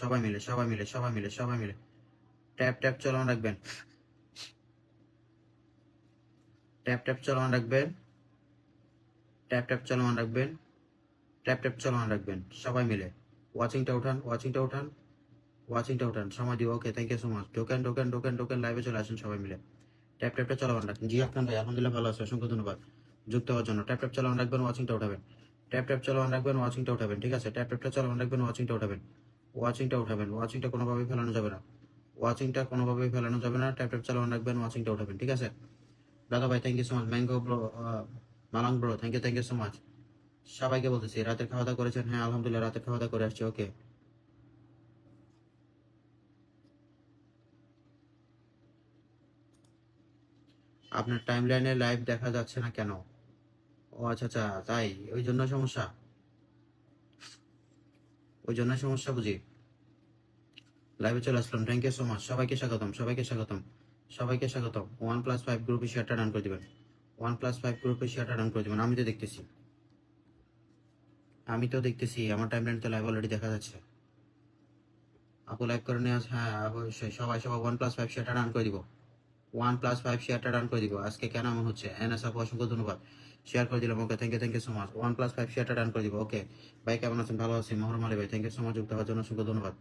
সবাই মিলে, ট্যাপ চালানো রাখবেন, ট্যাপ চালানো রাখবেন সবাই মিলে। ওয়াচিংটা উঠান, সময় দিব। ওকে, থ্যাংক ইউ সো মাচ। ঢোকেন, লাইভে চলে আসেন সবাই মিলে। ট্যাপ চালানো রাখেন। জি আপনার ভাই, আলহামদুলিল্লাহ ভালো আছে, অসংখ্য ধন্যবাদ যুক্ত হওয়ার জন্য। ট্যাপ চালানো রাখবেন, ওয়াচিংটা উঠাবেন, ঠিক আছে? ট্যাপ চালানো রাখবেন, ওয়াচিংটা উঠাবেন, ওয়াচিংটা কোনোভাবেই ফেলানো যাবে না, ট্যাপ চালানো রাখবেন, ওয়াচিংটা উঠাবেন, ঠিক আছে? দাদা ভাই, thank you so much. Mango bro, Malang bro, thank you so much. সবাইকে বলতেছি, রাতের খাওয়া দাওয়া করেছেন? হ্যাঁ আলহামদুলিল্লাহ, রাতের খাওয়া দাওয়া করে আসছি। ওকে, আপনার টাইম লাইনে লাইভ দেখা যাচ্ছে না কেন? ও আচ্ছা, তাই ওই জন্য সমস্যা বুঝি। লাইভে চলে আসলাম, থ্যাংক ইউ সো মাচ। সবাইকে স্বাগতম। 1+5 গ্রুপে শেয়ারটা ডান করে দিবেন, 1+5 গ্রুপে শেয়ারটা ডান করে দিবেন। আমি তো দেখতেছি আমার টাইমলাইন তো লাইভ অলরেডি দেখা যাচ্ছে। আপু লাইভ করে নিয়ে হ্যাঁ অবশ্যই, সবাই 1+5 শেয়ারটা ডান করে দিব, 1+5 শেয়ারটা ডান করে দিব। আজকে কেন এমন হচ্ছে? এনএস আপু অসংখ্য ধন্যবাদ, শেয়ার করে দিলাম। ওকে, থ্যাংক ইউ সো মাচ। 1+5 শেয়ারটা ডান করে দিব। ওকে ভাই, কেমন আছেন? ভালো আছি। মোহরম আলী ভাই, থ্যাংক ইউ সো মাচ যুক্ত হওয়ার জন্য অসংখ্য ধন্যবাদ।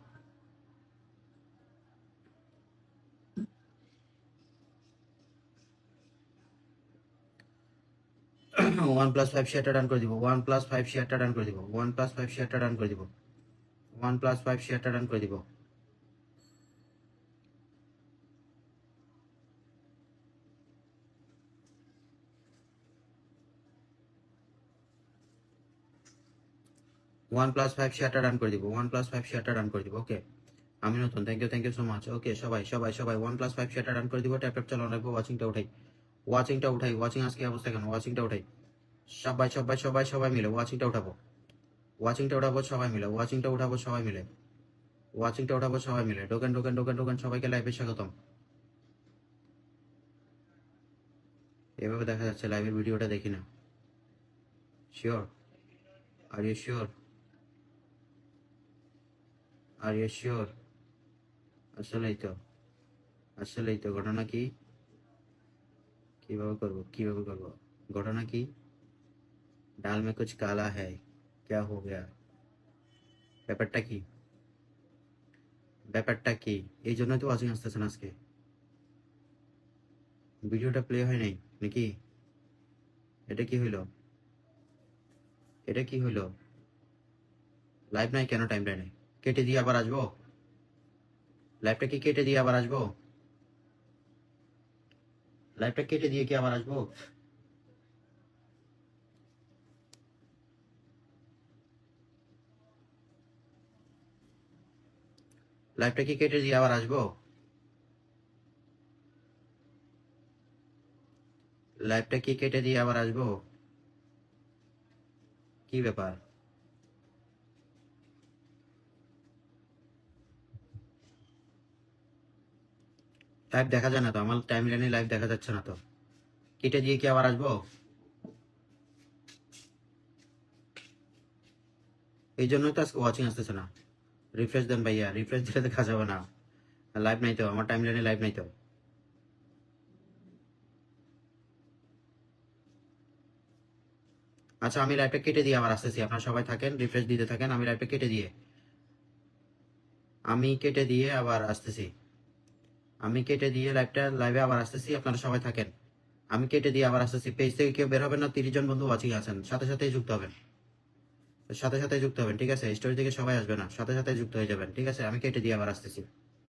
1+5 শেয়ারটা ডান করে দিব, 1+5 শেয়ারটা ডান করে দিব, 1+5 শেয়ারটা ডান করে দিব, 1+5 শেয়ারটা ডান করে দিব। +5 শেয়ারটা ডান করে দিব, 1+5 শেয়ারটা ডান করে দিব। ওকে, আমি নতুন, থ্যাংক ইউ সো মাচ। ওকে, সবাই 1+5 শেয়ারটা ডান করে দিব। ট্যাপ ট্যাপ চালানো রাখবো, ওয়াচিংটা উঠাই, ওয়াচিং আজকে অবস্থা কেন, ওয়াচিংটা উঠাই, সবাই মিলে ওয়াচিংটা উঠাবো, সবাই মিলে, ওয়াচিংটা উঠাবো সবাই মিলে। ঢোকেন, সবাইকে লাইভে স্বাগতম। এভাবে দেখা যাচ্ছে, লাইভের ভিডিওটা দেখি না। শিওর? Are you sure? আসলেই তো ঘটনা কি? কিভাবে করবো? ঘটনা কি? ডাল মে কুছ কালা হ্যায়, ক্যা হো গয়া? ব্যাপারটা কি? এই জন্যই তো ওয়াচিং আসতেছে না আজকে। ভিডিওটা প্লে হয় নাই নাকি? এটা কি হইলো? লাইভ নাই কেন টাইম লাইনে? কেটে দিয়ে আবার আসবো? লাইভটা কি কেটে দিয়ে আবার আসবো? লাইভটা কেটে দিয়ে কি আবার আসবো? লাইভটা কি কেটে দিয়ে আবার আসবো? লাইভটা কি কেটে দিয়ে আবার আসবো? কি ব্যাপার? লাইভ দেখা যায় না তো, আমার টাইম লাইনে লাইভ দেখা যাচ্ছে না তো। কেটে দিয়ে কি আবার আসবো? এই জন্যই তো আজকে ওয়াচিং আসতেছে না। রিফ্রেশ দেন ভাইয়া, রিফ্রেশ দিলে দেখা যাবে না। লাইভ নাই তো, আমার টাইম লাইনে লাইভ নাই তো। আচ্ছা, আমি লাইভটা কেটে দিয়ে আবার আসতেছি। আপনারা সবাই থাকেন, রিফ্রেশ দিতে থাকেন। আমি লাইভটা কেটে দিয়ে আবার আসতেছি। লাইভে আবার আসতেছি। আপনারা সবাই থাকেন, আমি কেটে দিয়ে আবার আসতেছি। পেজ থেকে কেউ বের হবেন না, 30 জন বন্ধু ওয়াচিং আছেন, সাথে যুক্ত হবেন, ঠিক আছে? স্টোরি থেকে সবাই আসবে না, সাথে যুক্ত হয়ে যাবেন, ঠিক আছে? আমি কেটে দিয়ে আবার আসতেছি।